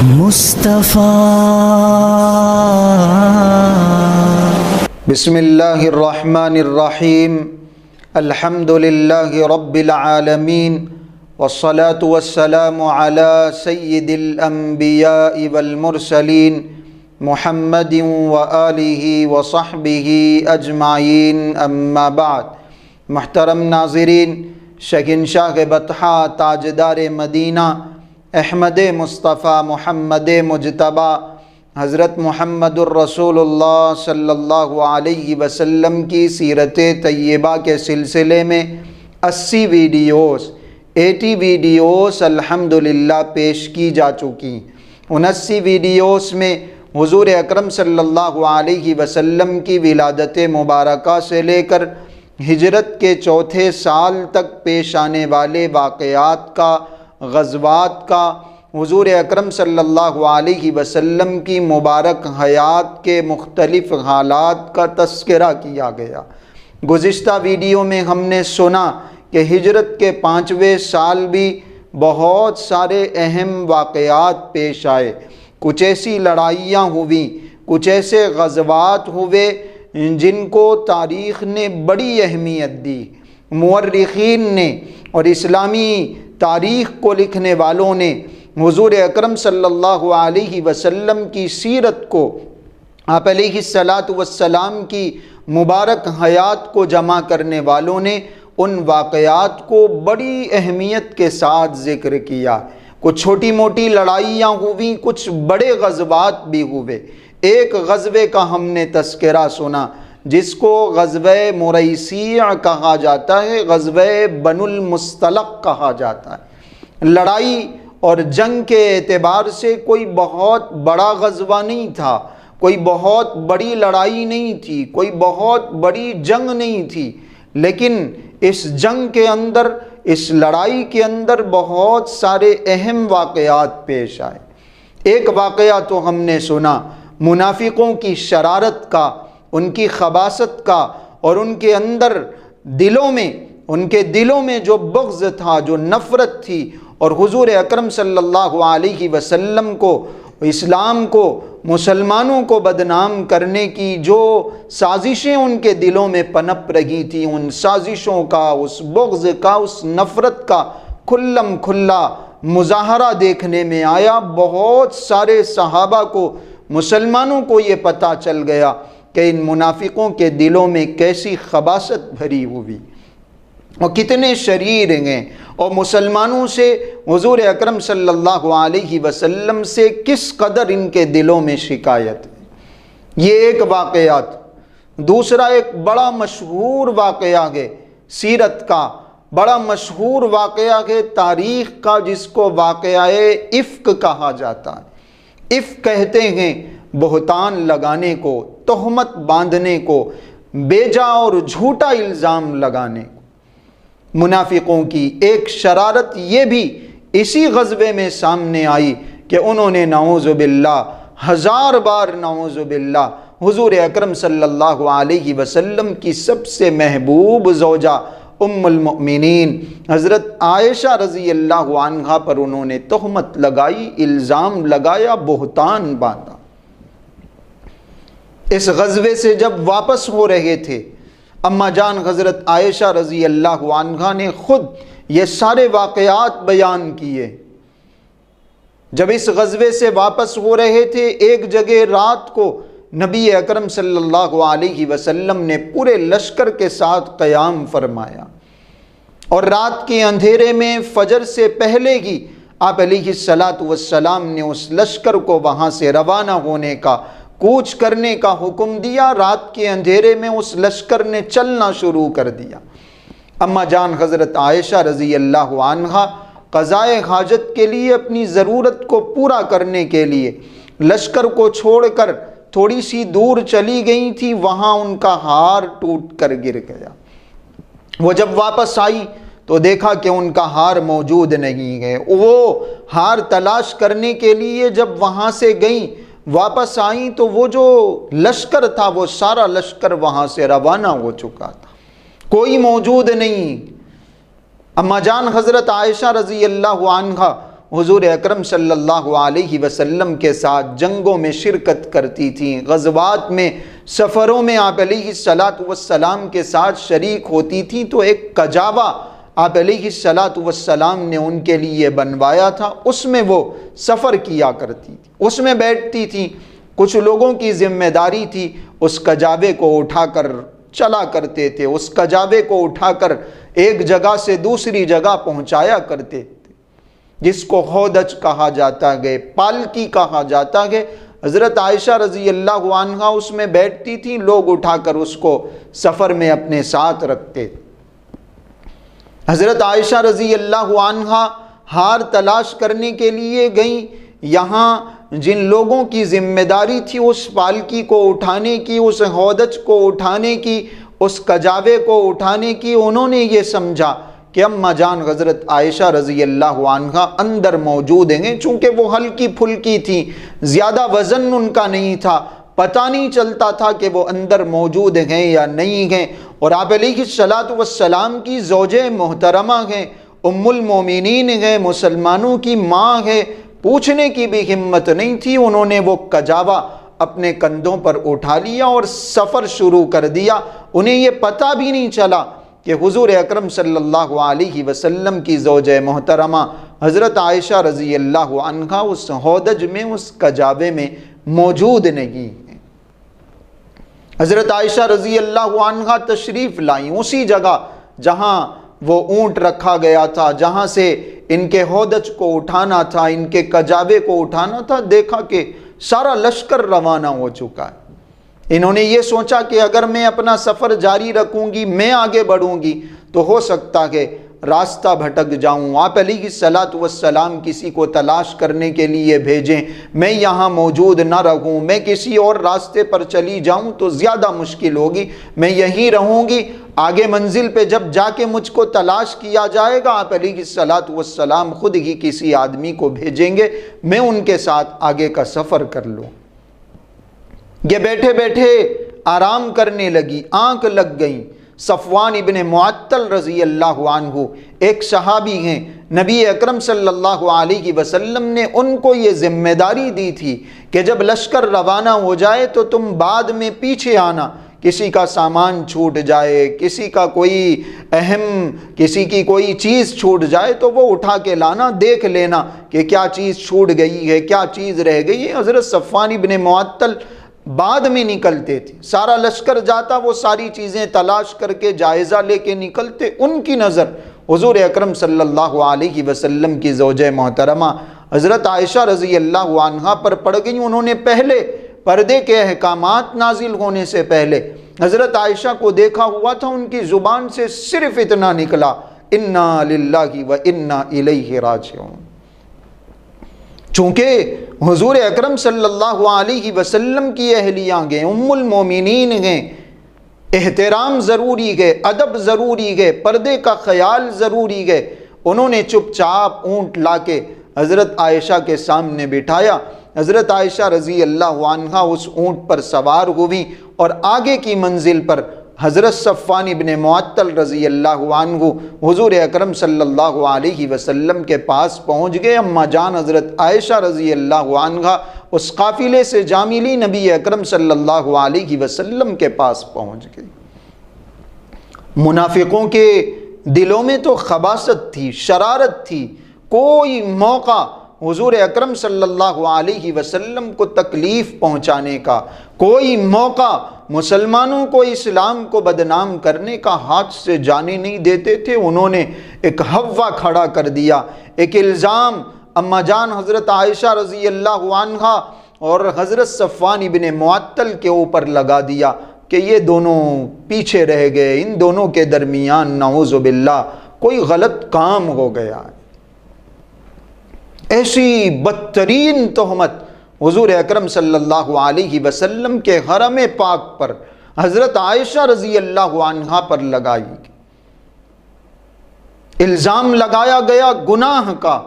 مصطفیٰ۔ بسم اللہ الرحمن الرحیم، الحمد للہ رب العالمین، والصلاة والسلام علی سید الانبیاء والمرسلین، محمد وآلہ وصحبہ اجمعین، اما بعد۔ محترم ناظرین، شہنشاہ بطحہ تاجدار مدینہ احمد مصطفیٰ محمد مجتبیٰ حضرت محمد الرسول اللہ صلی اللہ علیہ وسلم کی سیرت طیبہ کے سلسلے میں 80 ویڈیوز الحمدللہ پیش کی جا چکی۔ ان 80 ویڈیوز میں حضور اکرم صلی اللہ علیہ وسلم کی ولادت مبارکہ سے لے کر ہجرت کے چوتھے سال تک پیش آنے والے واقعات کا، غزوات کا، حضور اکرم صلی اللہ علیہ وسلم کی مبارک حیات کے مختلف حالات کا تذکرہ کیا گیا۔ گزشتہ ویڈیو میں ہم نے سنا کہ ہجرت کے 5ویں سال بھی بہت سارے اہم واقعات پیش آئے، کچھ ایسی لڑائیاں ہوئیں، کچھ ایسے غزوات ہوئے جن کو تاریخ نے بڑی اہمیت دی۔ مورخین نے اور اسلامی تاریخ کو لکھنے والوں نے حضور اکرم صلی اللہ علیہ وسلم کی سیرت کو، آپ علیہ الصلاۃ والسلام کی مبارک حیات کو جمع کرنے والوں نے ان واقعات کو بڑی اہمیت کے ساتھ ذکر کیا۔ کچھ چھوٹی موٹی لڑائیاں ہوئیں، کچھ بڑے غزوات بھی ہوئے۔ ایک غزوے کا ہم نے تذکرہ سنا جس کو غزوہ مریسیع کہا جاتا ہے، غزوہ بنو المصطلق کہا جاتا ہے۔ لڑائی اور جنگ کے اعتبار سے کوئی بہت بڑا غزوہ نہیں تھا، کوئی بہت بڑی لڑائی نہیں تھی، کوئی بہت بڑی جنگ نہیں تھی، لیکن اس جنگ کے اندر، اس لڑائی کے اندر بہت سارے اہم واقعات پیش آئے۔ ایک واقعہ تو ہم نے سنا منافقوں کی شرارت کا، ان کی خباثت کا، اور ان کے اندر ان کے دلوں میں جو بغض تھا، جو نفرت تھی، اور حضور اکرم صلی اللہ علیہ وسلم کو، اسلام کو، مسلمانوں کو بدنام کرنے کی جو سازشیں ان کے دلوں میں پنپ رہی تھی، ان سازشوں کا، اس بغض کا، اس نفرت کا کھلم کھلا مظاہرہ دیکھنے میں آیا۔ بہت سارے صحابہ کو، مسلمانوں کو یہ پتہ چل گیا کہ ان منافقوں کے دلوں میں کیسی خباثت بھری ہوئی اور کتنے شریر ہیں، اور مسلمانوں سے، حضور اکرم صلی اللہ علیہ وسلم سے کس قدر ان کے دلوں میں شکایت ہے۔ یہ ایک واقعہ تھا۔ دوسرا ایک بڑا مشہور واقعہ ہے، سیرت کا بڑا مشہور واقعہ ہے، تاریخ کا، جس کو واقعہ افک کہا جاتا ہے۔ افک کہتے ہیں بہتان لگانے کو، تہمت باندھنے کو، بیجا اور جھوٹا الزام لگانے کو۔ منافقوں کی ایک شرارت یہ بھی اسی غزوے میں سامنے آئی کہ انہوں نے نعوذ باللہ، 1000 بار نعوذ باللہ، حضور اکرم صلی اللہ علیہ وسلم کی سب سے محبوب زوجہ ام المؤمنین حضرت عائشہ رضی اللہ عنہا پر انہوں نے تہمت لگائی، الزام لگایا، بہتان باندھا۔ اس غزوے سے جب واپس ہو رہے تھے، اما جان حضرت عائشہ رضی اللہ عنہا نے خود یہ سارے واقعات بیان کیے۔ جب اس غزوے سے واپس ہو رہے تھے، ایک جگہ رات کو نبی اکرم صلی اللہ علیہ وسلم نے پورے لشکر کے ساتھ قیام فرمایا، اور رات کے اندھیرے میں فجر سے پہلے ہی آپ علیہ الصلاۃ والسلام نے اس لشکر کو وہاں سے روانہ ہونے کا، کوچ کرنے کا حکم دیا۔ رات کے اندھیرے میں اس لشکر نے چلنا شروع کر دیا۔ اما جان حضرت عائشہ رضی اللہ عنہا قضائے حاجت کے لیے، اپنی ضرورت کو پورا کرنے کے لیے لشکر کو چھوڑ کر تھوڑی سی دور چلی گئی تھی۔ وہاں ان کا ہار ٹوٹ کر گر گیا۔ وہ جب واپس آئی تو دیکھا کہ ان کا ہار موجود نہیں ہے۔ وہ ہار تلاش کرنے کے لیے جب وہاں سے گئیں، واپس آئیں تو وہ جو لشکر تھا، وہ سارا لشکر وہاں سے روانہ ہو چکا تھا، کوئی موجود نہیں۔ اما جان حضرت عائشہ رضی اللہ عنہا حضور اکرم صلی اللہ علیہ وسلم کے ساتھ جنگوں میں شرکت کرتی تھیں، غزوات میں، سفروں میں آپ علیہ الصلاۃ والسلام کے ساتھ شریک ہوتی تھیں، تو ایک کجاوا آپ علیہ الصلاۃ والسلام نے ان کے لیے بنوایا تھا، اس میں وہ سفر کیا کرتی تھی، اس میں بیٹھتی تھیں۔ کچھ لوگوں کی ذمہ داری تھی اس کجاوے کو اٹھا کر چلا کرتے تھے، اس کجاوے کو اٹھا کر ایک جگہ سے دوسری جگہ پہنچایا کرتے تھے، جس کو ہودج کہا جاتا ہے، پالکی کہا جاتا ہے۔ حضرت عائشہ رضی اللہ عنہا اس میں بیٹھتی تھیں، لوگ اٹھا کر اس کو سفر میں اپنے ساتھ رکھتے تھے۔ حضرت عائشہ رضی اللہ عنہا ہار تلاش کرنے کے لیے گئیں، یہاں جن لوگوں کی ذمہ داری تھی اس پالکی کو اٹھانے کی، اس ہودج کو اٹھانے کی، اس کجاوے کو اٹھانے کی، انہوں نے یہ سمجھا کہ اماں جان حضرت عائشہ رضی اللہ عنہا اندر موجود ہیں، چونکہ وہ ہلکی پھلکی تھی، زیادہ وزن ان کا نہیں تھا، پتہ نہیں چلتا تھا کہ وہ اندر موجود ہیں یا نہیں ہیں، اور آپ علیہ الصلاۃ والسلام کی زوجہ محترمہ ہیں، ام المومنین ہیں، مسلمانوں کی ماں ہے، پوچھنے کی بھی ہمت نہیں تھی، انہوں نے وہ کجاوا اپنے کندھوں پر اٹھا لیا اور سفر شروع کر دیا۔ انہیں یہ پتہ بھی نہیں چلا کہ حضور اکرم صلی اللہ علیہ وسلم کی زوجہ محترمہ حضرت عائشہ رضی اللہ عنہا اس ہودج میں، اس کجاوے میں موجود نہیں ہیں۔ حضرت عائشہ رضی اللہ عنہا تشریف لائیں اسی جگہ جہاں وہ اونٹ رکھا گیا تھا، جہاں سے ان کے ہودج کو اٹھانا تھا، ان کے کجاوے کو اٹھانا تھا، دیکھا کہ سارا لشکر روانہ ہو چکا ہے۔ انہوں نے یہ سوچا کہ اگر میں اپنا سفر جاری رکھوں گی، میں آگے بڑھوں گی تو ہو سکتا ہے راستہ بھٹک جاؤں، آپ علیہ الصلاۃ والسلام کسی کو تلاش کرنے کے لیے بھیجیں، میں یہاں موجود نہ رہوں، میں کسی اور راستے پر چلی جاؤں تو زیادہ مشکل ہوگی، میں یہیں رہوں گی، آگے منزل پہ جب جا کے مجھ کو تلاش کیا جائے گا آپ علیہ الصلاۃ والسلام خود ہی کسی آدمی کو بھیجیں گے، میں ان کے ساتھ آگے کا سفر کر لوں۔ یہ بیٹھے بیٹھے آرام کرنے لگی، آنکھ لگ گئیں۔ صفوان ابن معطل رضی اللہ عنہ ایک صحابی ہیں، نبی اکرم صلی اللہ علیہ وسلم نے ان کو یہ ذمہ داری دی تھی کہ جب لشکر روانہ ہو جائے تو تم بعد میں پیچھے آنا، کسی کا سامان چھوٹ جائے، کسی کا کوئی اہم، کسی کی کوئی چیز چھوٹ جائے تو وہ اٹھا کے لانا، دیکھ لینا کہ کیا چیز چھوٹ گئی ہے، کیا چیز رہ گئی ہے۔ حضرت صفوان ابن معطل بعد میں نکلتے تھے، سارا لشکر جاتا، وہ ساری چیزیں تلاش کر کے جائزہ لے کے نکلتے، ان کی نظر حضور اکرم صلی اللہ علیہ وسلم کی زوجہ محترمہ حضرت عائشہ رضی اللہ عنہا پر پڑ گئی۔ انہوں نے پہلے پردے کے احکامات نازل ہونے سے پہلے حضرت عائشہ کو دیکھا ہوا تھا، ان کی زبان سے صرف اتنا نکلا، انا للہ و انا الیہ راجعون۔ چونکہ حضور اکرم صلی اللہ علیہ وسلم کی اہلیہ ہیں، ام المومنین ہیں، احترام ضروری ہے، ادب ضروری ہے، پردے کا خیال ضروری ہے۔ انہوں نے چپ چاپ اونٹ لا کے حضرت عائشہ کے سامنے بٹھایا، حضرت عائشہ رضی اللہ عنہا اس اونٹ پر سوار ہوئی اور آگے کی منزل پر حضرت صفوان ابن معطل رضی اللہ عنہ حضور اکرم صلی اللہ علیہ وسلم کے پاس پہنچ گئے۔ اماں جان حضرت عائشہ رضی اللہ عنہا اس قافلے سے جا ملی، نبی اکرم صلی اللہ علیہ وسلم کے پاس پہنچ گئی۔ منافقوں کے دلوں میں تو خباثت تھی، شرارت تھی، کوئی موقع حضور اکرم صلی اللہ علیہ وسلم کو تکلیف پہنچانے کا، کوئی موقع مسلمانوں کو، اسلام کو بدنام کرنے کا ہاتھ سے جانے نہیں دیتے تھے۔ انہوں نے ایک ہوا کھڑا کر دیا، ایک الزام اماں جان حضرت عائشہ رضی اللہ عنہا اور حضرت صفوان ابن معطل کے اوپر لگا دیا کہ یہ دونوں پیچھے رہ گئے، ان دونوں کے درمیان نعوذ باللہ کوئی غلط کام ہو گیا ہے۔ ایسی بدترین تہمت حضور اکرم صلی اللہ علیہ وسلم کے حرم پاک پر حضرت عائشہ رضی اللہ عنہا پر لگائی گئی، الزام لگایا گیا گناہ کا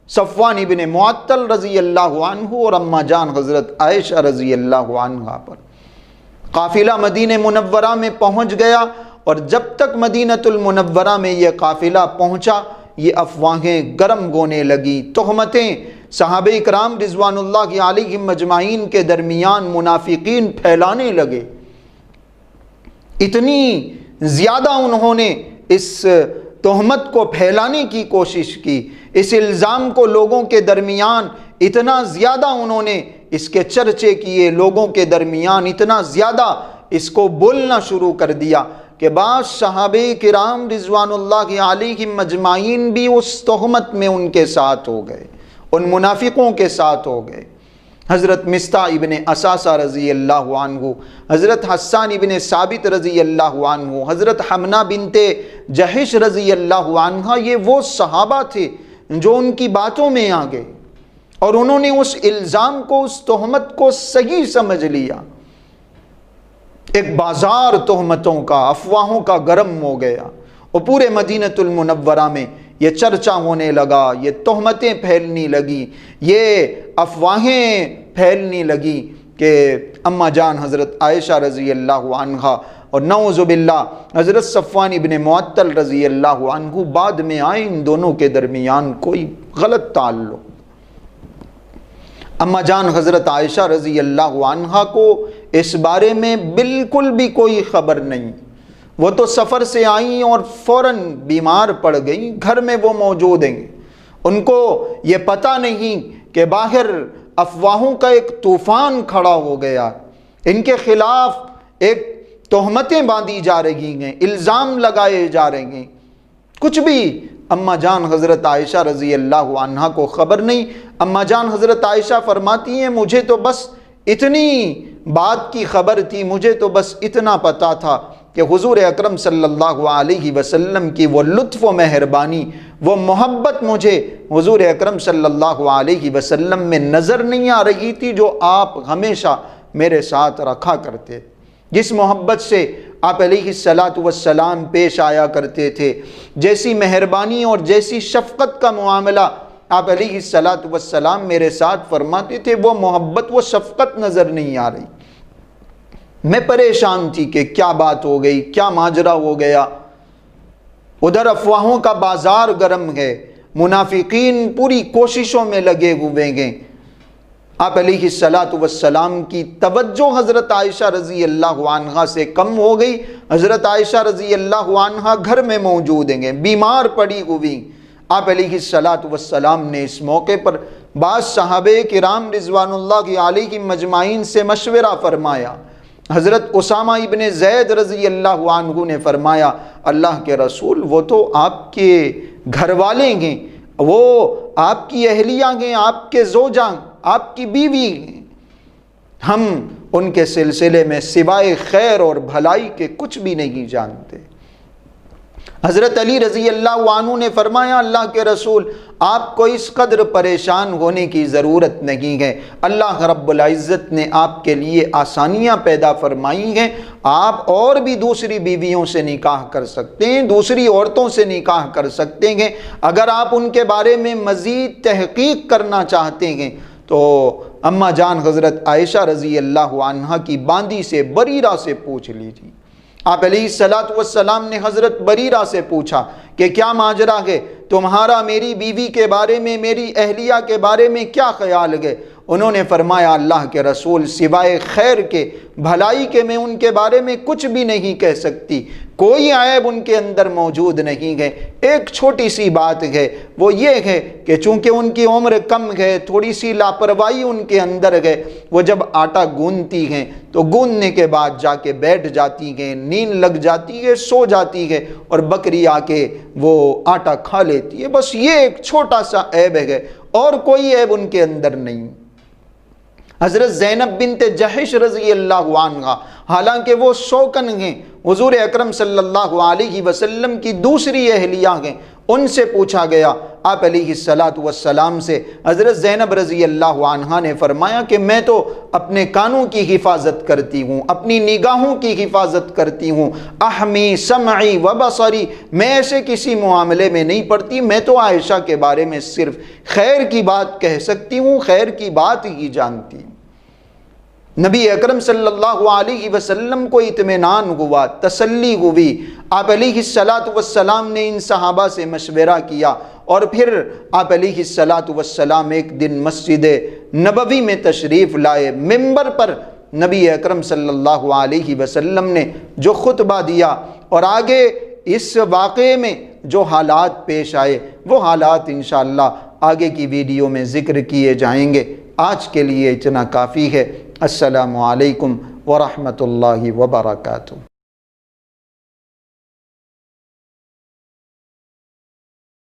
صفوان ابن معطل رضی اللہ عنہ اور اماں جان حضرت عائشہ رضی اللہ عنہا پر۔ قافلہ مدینہ منورہ میں پہنچ گیا، اور جب تک مدینہ المنورہ میں یہ قافلہ پہنچا یہ افواہیں گرم ہونے لگیں، تہمتیں صحابہ کرام رضوان اللہ علیہم اجمعین کے درمیان منافقین پھیلانے لگے۔ اتنی زیادہ انہوں نے اس تہمت کو پھیلانے کی کوشش کی، اس الزام کو لوگوں کے درمیان اتنا زیادہ انہوں نے اس کے چرچے کیے، لوگوں کے درمیان اتنا زیادہ اس کو بولنا شروع کر دیا کہ بعض صحابہ کرام رضوان اللہ علیہم اجمعین بھی اس تہمت میں ان کے ساتھ ہو گئے، ان منافقوں کے ساتھ ہو گئے۔ حضرت مصطح ابن اساسہ رضی اللہ عنہ، حضرت حسان ابن ثابت رضی اللہ عنہ، حضرت حمنہ بنت جہش رضی اللہ عنہ، یہ وہ صحابہ تھے جو ان کی باتوں میں آ گئے اور انہوں نے اس الزام کو، اس تہمت کو صحیح سمجھ لیا۔ ایک بازار تہمتوں کا، افواہوں کا گرم ہو گیا اور پورے مدینہ المنورہ میں یہ چرچا ہونے لگا، یہ تہمتیں پھیلنے لگی، یہ افواہیں پھیلنے لگی کہ اماں جان حضرت عائشہ رضی اللہ عنہا اور نعوذ باللہ حضرت صفوان ابن معطل رضی اللہ عنہ بعد میں آئے، ان دونوں کے درمیان کوئی غلط تعلق۔ اماں جان حضرت عائشہ رضی اللہ عنہا کو اس بارے میں بالکل بھی کوئی خبر نہیں، وہ تو سفر سے آئیں اور فوراً بیمار پڑ گئیں، گھر میں وہ موجود ہیں، ان کو یہ پتہ نہیں کہ باہر افواہوں کا ایک طوفان کھڑا ہو گیا، ان کے خلاف ایک تہمتیں باندھی جا رہی ہیں، الزام لگائے جا رہے ہیں، کچھ بھی اماں جان حضرت عائشہ رضی اللہ عنہا کو خبر نہیں۔ اماں جان حضرت عائشہ فرماتی ہیں مجھے تو بس اتنی بات کی خبر تھی، مجھے تو بس اتنا پتا تھا کہ حضور اکرم صلی اللہ علیہ وسلم کی وہ لطف و مہربانی، وہ محبت مجھے حضور اکرم صلی اللہ علیہ وسلم میں نظر نہیں آ رہی تھی جو آپ ہمیشہ میرے ساتھ رکھا کرتے، جس محبت سے آپ علیہ السلام پیش آیا کرتے تھے، جیسی مہربانی اور جیسی شفقت کا معاملہ آپ علیہ السلام میرے ساتھ فرماتے تھے، وہ محبت وہ شفقت نظر نہیں آ رہی۔ میں پریشان تھی کہ کیا بات ہو گئی، کیا ماجرا ہو گیا۔ ادھر افواہوں کا بازار گرم ہے، منافقین پوری کوششوں میں لگے ہوئے ہیں۔ آپ علیہ السلام کی توجہ حضرت عائشہ رضی اللہ عنہا سے کم ہو گئی، حضرت عائشہ رضی اللہ عنہا گھر میں موجود ہیں، بیمار پڑی ہوئی۔ آپ علیہ السلام نے اس موقع پر بعض صحابہ کرام رضوان اللہ علیہم اجمعین سے مشورہ فرمایا۔ حضرت اسامہ ابن زید رضی اللہ عنہ نے فرمایا اللہ کے رسول وہ تو آپ کے گھر والے ہیں، وہ آپ کی اہلیہ ہیں، آپ کے زوجہ، آپ کی بیوی ہیں، ہم ان کے سلسلے میں سوائے خیر اور بھلائی کے کچھ بھی نہیں جانتے۔ حضرت علی رضی اللہ عنہ نے فرمایا اللہ کے رسول آپ کو اس قدر پریشان ہونے کی ضرورت نہیں ہے، اللہ رب العزت نے آپ کے لیے آسانیاں پیدا فرمائی ہیں، آپ اور بھی دوسری بیویوں سے نکاح کر سکتے ہیں، دوسری عورتوں سے نکاح کر سکتے ہیں، اگر آپ ان کے بارے میں مزید تحقیق کرنا چاہتے ہیں تو اماں جان حضرت عائشہ رضی اللہ عنہا کی باندی سے بریرہ سے پوچھ لیجیے۔ آپ علیہ السلام نے حضرت بریرہ سے پوچھا کہ کیا ماجرا ہے، تمہارا میری بیوی کے بارے میں، میری اہلیہ کے بارے میں کیا خیال ہے؟ انہوں نے فرمایا اللہ کے رسول سوائے خیر کے، بھلائی کے میں ان کے بارے میں کچھ بھی نہیں کہہ سکتی، کوئی عیب ان کے اندر موجود نہیں ہے، ایک چھوٹی سی بات ہے، وہ یہ ہے کہ چونکہ ان کی عمر کم ہے، تھوڑی سی لاپرواہی ان کے اندر ہے، وہ جب آٹا گوندتی ہیں تو گوندنے کے بعد جا کے بیٹھ جاتی ہیں، نیند لگ جاتی ہے، سو جاتی ہے اور بکری آ کے وہ آٹا کھا لیتی ہے، بس یہ ایک چھوٹا سا عیب ہے اور کوئی عیب ان کے اندر نہیں۔ حضرت زینب بنت جہش رضی اللہ عنہا حالانکہ وہ شوکن ہیں، حضور اکرم صلی اللہ علیہ وسلم کی دوسری اہلیہ ہیں، ان سے پوچھا گیا آپ علیہ السلام سے، حضرت زینب رضی اللہ عنہا نے فرمایا کہ میں تو اپنے کانوں کی حفاظت کرتی ہوں، اپنی نگاہوں کی حفاظت کرتی ہوں، احمی سمعی و بصری، میں ایسے کسی معاملے میں نہیں پڑتی، میں تو عائشہ کے بارے میں صرف خیر کی بات کہہ سکتی ہوں، خیر کی بات ہی جانتی ہوں۔ نبی اکرم صلی اللہ علیہ وسلم کو اطمینان ہوا، تسلی ہوئی۔ آپ علیہ السلام نے ان صحابہ سے مشورہ کیا اور پھر آپ علیہ السلام ایک دن مسجد نبوی میں تشریف لائے۔ ممبر پر نبی اکرم صلی اللہ علیہ وسلم نے جو خطبہ دیا اور آگے اس واقعے میں جو حالات پیش آئے وہ حالات انشاءاللہ آگے کی ویڈیو میں ذکر کیے جائیں گے۔ آج کے لیے اتنا کافی ہے۔ السلام علیکم ورحمۃ اللہ وبرکاتہ۔